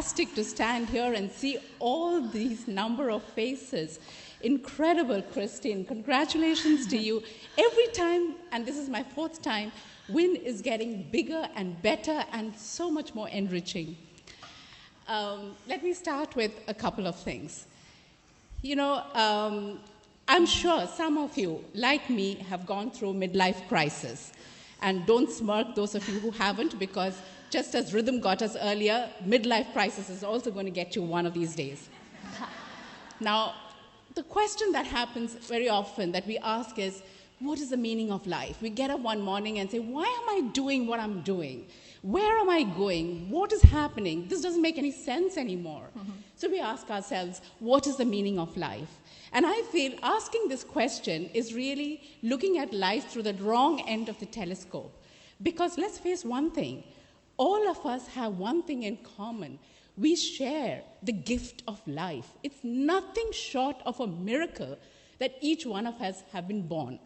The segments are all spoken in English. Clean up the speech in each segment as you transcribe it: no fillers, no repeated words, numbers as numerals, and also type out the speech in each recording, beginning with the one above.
fantastic to stand here and see all these number of faces. Incredible, Christine. Congratulations to you. Every time, and this is my fourth time, WIN is getting bigger and better and so much more enriching. Let me start with a couple of things. You know, I'm sure some of you, like me, have gone through midlife crisis. And don't smirk, those of you who haven't, because just as rhythm got us earlier, midlife crisis is also going to get you one of these days. Now, the question that happens very often that we ask is, what is the meaning of life? We get up one morning and say, why am I doing what I'm doing? Where am I going? What is happening? This doesn't make any sense anymore. So we ask ourselves, what is the meaning of life? And I feel asking this question is really looking at life through the wrong end of the telescope. Because let's face one thing, all of us have one thing in common. We share the gift of life. It's nothing short of a miracle that each one of us have been born.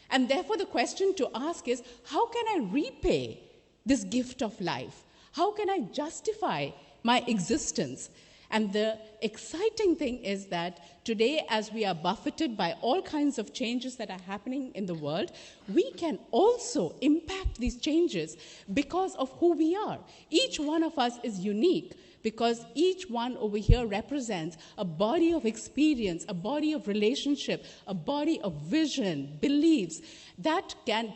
And therefore the question to ask is, how can I repay this gift of life? How can I justify my existence? And the exciting thing is that today, as we are buffeted by all kinds of changes that are happening in the world, we can also impact these changes because of who we are. Each one of us is unique because each one over here represents a body of experience, a body of relationship, a body of vision, beliefs,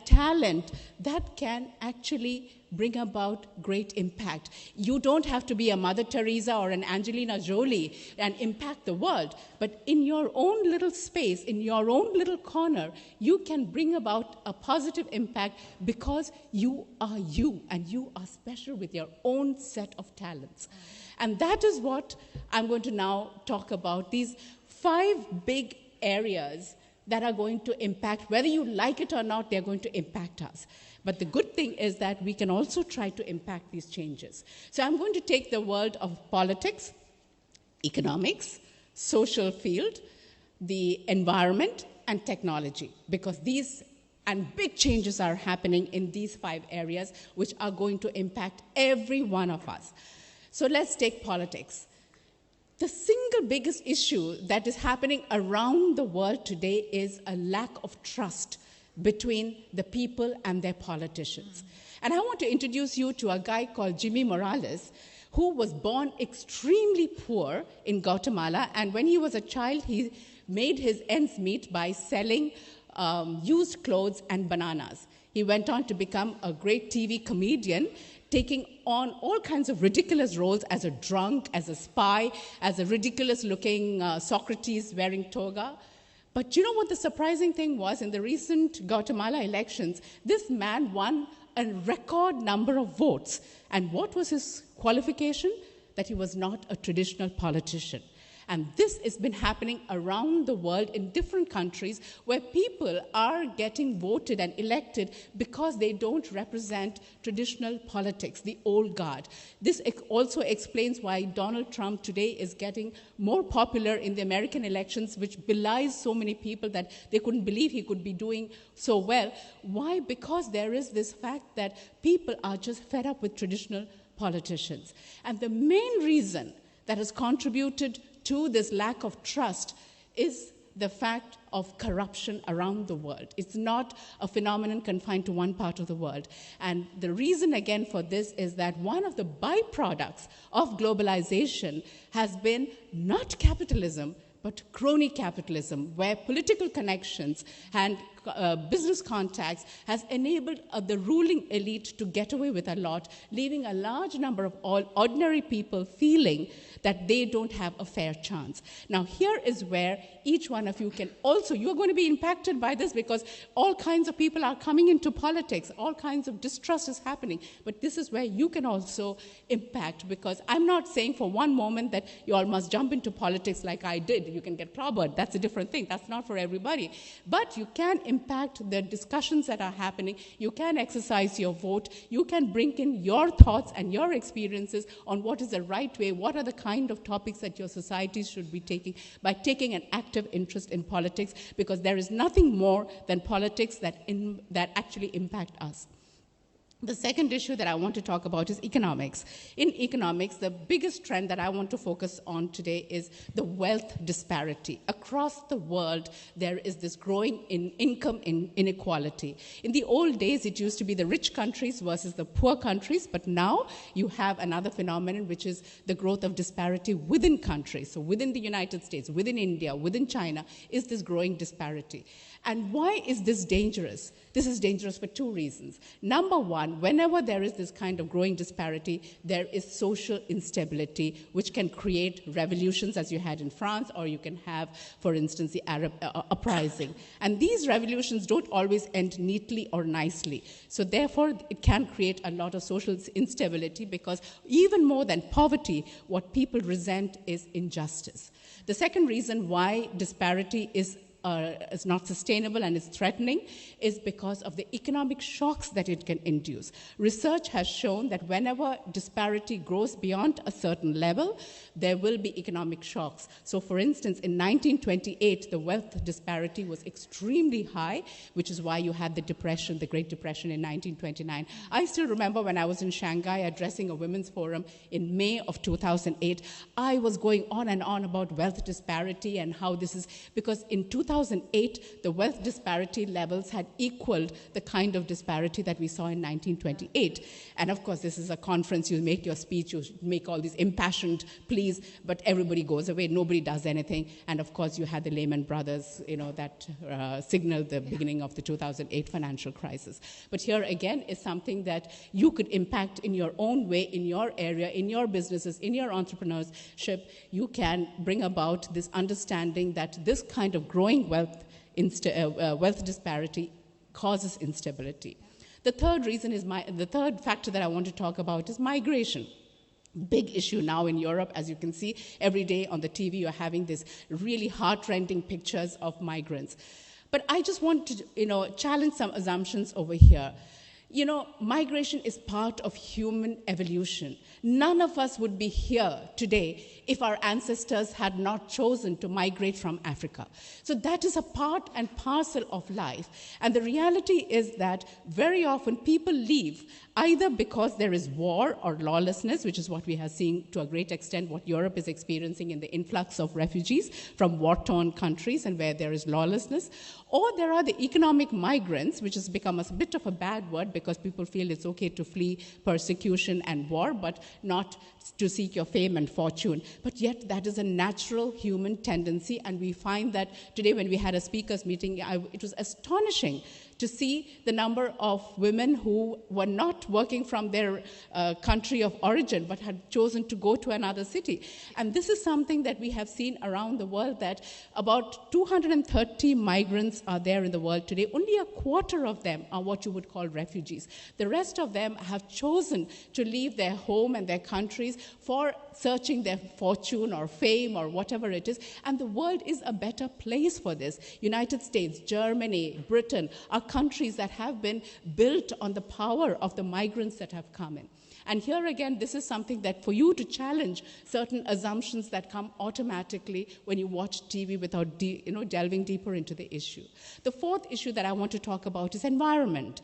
talent, that can actually bring about great impact. You don't have to be a Mother Teresa or an Angelina Jolie and impact the world, but in your own little space, in your own little corner, you can bring about a positive impact because you are you, and you are special with your own set of talents. And that is what I'm going to now talk about, these 5 big areas that are going to impact, whether you like it or not, they're going to impact us. But the good thing is that we can also try to impact these changes. So I'm going to take the world of politics, economics, social field, the environment, and technology, because these and big changes are happening in these 5 areas, which are going to impact every one of us. So let's take politics. The single biggest issue that is happening around the world today is a lack of trust between the people and their politicians. And I want to introduce you to a guy called Jimmy Morales, who was born extremely poor in Guatemala, and when he was a child, he made his ends meet by selling used clothes and bananas. He went on to become a great TV comedian, taking on all kinds of ridiculous roles as a drunk, as a spy, as a ridiculous-looking Socrates wearing toga. But you know what the surprising thing was? In the recent Guatemala elections, this man won a record number of votes. And what was his qualification? That he was not a traditional politician. And this has been happening around the world in different countries where people are getting voted and elected because they don't represent traditional politics, the old guard. This also explains why Donald Trump today is getting more popular in the American elections, which belies so many people that they couldn't believe he could be doing so well. Why? Because there is this fact that people are just fed up with traditional politicians. And the main reason that has contributed to this lack of trust is the fact of corruption around the world. It's not a phenomenon confined to one part of the world. And the reason, again, for this is that one of the byproducts of globalization has been not capitalism, but crony capitalism, where political connections and business contacts has enabled the ruling elite to get away with a lot, leaving a large number of ordinary people feeling that they don't have a fair chance. Now, here is where each one of you can also, you're going to be impacted by this because all kinds of people are coming into politics, all kinds of distrust is happening, but this is where you can also impact, because I'm not saying for one moment that you all must jump into politics like I did. You can get clobbered. That's a different thing. That's not for everybody. But you can impact the discussions that are happening. You can exercise your vote. You can bring in your thoughts and your experiences on what is the right way, what are the kind of topics that your societies should be taking by taking an active interest in politics, because there is nothing more than politics that actually impact us. The second issue that I want to talk about is economics. In economics, the biggest trend that I want to focus on today is the wealth disparity. Across the world, there is this growing income inequality. In the old days, it used to be the rich countries versus the poor countries, but now you have another phenomenon, which is the growth of disparity within countries. So within the United States, within India, within China, is this growing disparity. And why is this dangerous? This is dangerous for two reasons. Number one, whenever there is this kind of growing disparity, there is social instability, which can create revolutions, as you had in France, or you can have, for instance, the Arab uprising. And these revolutions don't always end neatly or nicely. So therefore, it can create a lot of social instability, because even more than poverty, what people resent is injustice. The second reason why disparity is not sustainable and is threatening is because of the economic shocks that it can induce. Research has shown that whenever disparity grows beyond a certain level, there will be economic shocks. So for instance, in 1928, the wealth disparity was extremely high, which is why you had the depression, the Great Depression in 1929. I still remember when I was in Shanghai addressing a women's forum in May of 2008, I was going on and on about wealth disparity and how this is, because in 2008, the wealth disparity levels had equaled the kind of disparity that we saw in 1928. And of course, this is a conference, you make your speech, you make all these impassioned pleas, but everybody goes away, nobody does anything. And of course, you had the Lehman Brothers, that signaled the beginning of the 2008 financial crisis. But here again is something that you could impact in your own way, in your area, in your businesses, in your entrepreneurship. You can bring about this understanding that this kind of growing wealth disparity causes instability. The third reason is the third factor that I want to talk about is migration. Big issue now in Europe, as you can see every day on the TV. You're having these really heart-rending pictures of migrants. But I just want to, challenge some assumptions over here. Migration is part of human evolution. None of us would be here today if our ancestors had not chosen to migrate from Africa. So that is a part and parcel of life. And the reality is that very often people leave either because there is war or lawlessness, which is what we are seeing to a great extent, what Europe is experiencing in the influx of refugees from war-torn countries and where there is lawlessness, or there are the economic migrants, which has become a bit of a bad word because people feel it's okay to flee persecution and war, but not to seek your fame and fortune. But yet that is a natural human tendency, and we find that today when we had a speakers meeting, it was astonishing to see the number of women who were not working from their country of origin, but had chosen to go to another city. And this is something that we have seen around the world, that about 230 migrants are there in the world today. Only a quarter of them are what you would call refugees. The rest of them have chosen to leave their home and their countries for searching their fortune or fame or whatever it is. And the world is a better place for this. United States, Germany, Britain are countries that have been built on the power of the migrants that have come in. And here again, this is something that for you to challenge certain assumptions that come automatically when you watch TV without delving deeper into the issue. The fourth issue that I want to talk about is environment.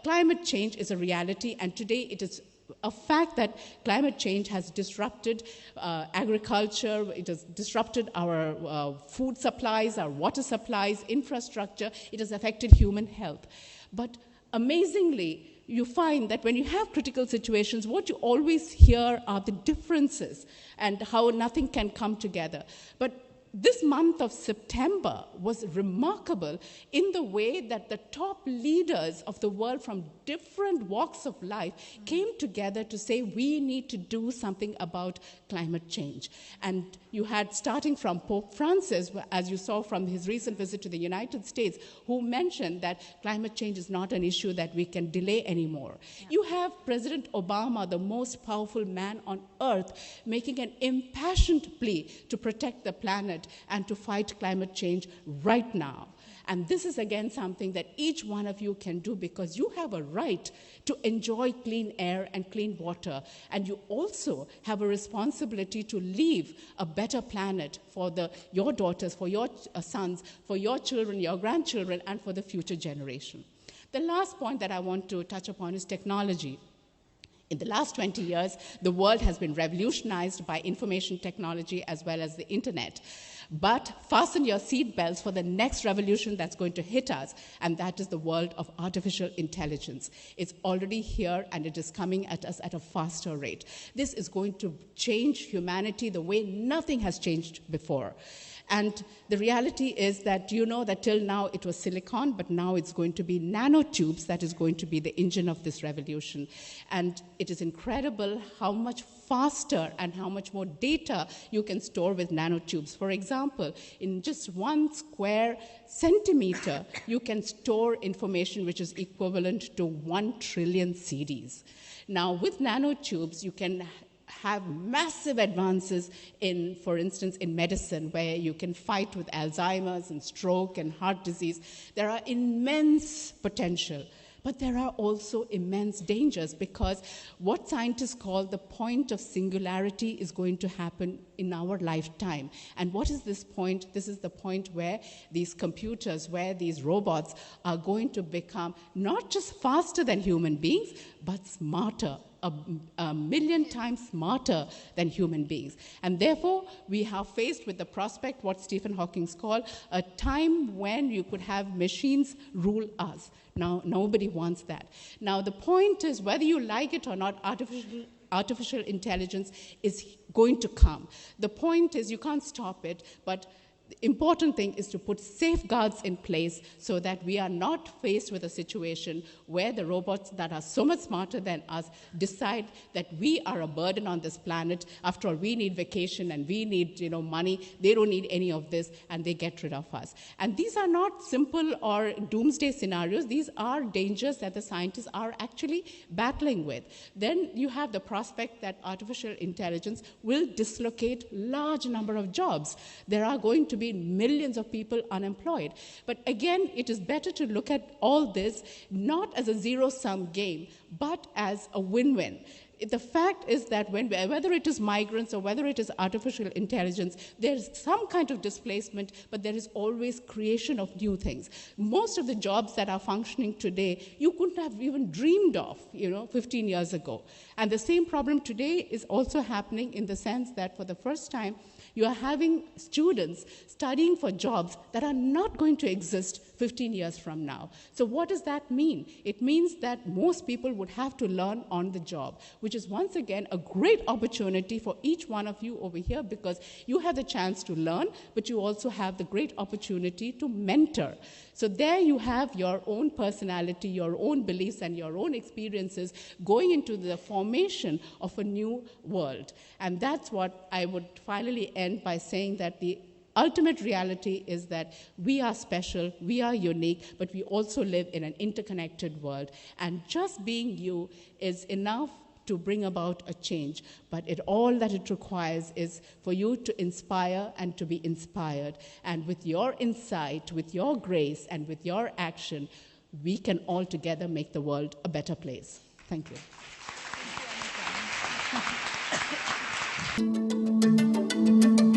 Climate change is a reality, and today it is a fact that climate change has disrupted agriculture, it has disrupted our food supplies, our water supplies, infrastructure, it has affected human health. But amazingly, you find that when you have critical situations, what you always hear are the differences and how nothing can come together. But this month of September was remarkable in the way that the top leaders of the world from different walks of life came together to say we need to do something about climate change. And you had, starting from Pope Francis, as you saw from his recent visit to the United States, who mentioned that climate change is not an issue that we can delay anymore. Yeah. You have President Obama, the most powerful man on earth, making an impassioned plea to protect the planet and to fight climate change right now. And this is again something that each one of you can do, because you have a right to enjoy clean air and clean water. And you also have a responsibility to leave a better planet for your daughters, for your sons, for your children, your grandchildren, and for the future generation. The last point that I want to touch upon is technology. In the last 20 years, the world has been revolutionized by information technology as well as the internet. But fasten your seatbelts for the next revolution that's going to hit us, and that is the world of artificial intelligence. It's already here, and it is coming at us at a faster rate. This is going to change humanity the way nothing has changed before. And the reality is that you know that till now it was silicon, but now it's going to be nanotubes that is going to be the engine of this revolution. And it is incredible how much faster and how much more data you can store with nanotubes. For example, in just 1 square centimeter, you can store information which is equivalent to 1 trillion CDs. Now, with nanotubes, you can have massive advances in, for instance, in medicine, where you can fight with Alzheimer's and stroke and heart disease. There are immense potential, but there are also immense dangers, because what scientists call the point of singularity is going to happen in our lifetime. And what is this point? This is the point where these computers, where these robots are going to become not just faster than human beings, but smarter. A million times smarter than human beings. And therefore, we are faced with the prospect, what Stephen Hawking called, a time when you could have machines rule us. Now, nobody wants that. Now, the point is, whether you like it or not, artificial intelligence is going to come. The point is, you can't stop it, but the important thing is to put safeguards in place so that we are not faced with a situation where the robots that are so much smarter than us decide that we are a burden on this planet. After all, we need vacation and we need money. They don't need any of this, and they get rid of us. And these are not simple or doomsday scenarios. These are dangers that the scientists are actually battling with. Then you have the prospect that artificial intelligence will dislocate large number of jobs. There are going to be millions of people unemployed. But again, it is better to look at all this not as a zero-sum game, but as a win-win. The fact is that whether it is migrants or whether it is artificial intelligence, there's some kind of displacement, but there is always creation of new things. Most of the jobs that are functioning today, you couldn't have even dreamed of, 15 years ago. And the same problem today is also happening in the sense that for the first time, you are having students studying for jobs that are not going to exist 15 years from now. So what does that mean? It means that most people would have to learn on the job, which is once again a great opportunity for each one of you over here, because you have the chance to learn, but you also have the great opportunity to mentor. So there you have your own personality, your own beliefs, and your own experiences going into the formation of a new world. And that's what I would finally end by saying, that the ultimate reality is that we are special, we are unique, but we also live in an interconnected world. And just being you is enough to bring about a change. But all that it requires is for you to inspire and to be inspired. And with your insight, with your grace, and with your action, we can all together make the world a better place. Thank you. Thank you, Anita.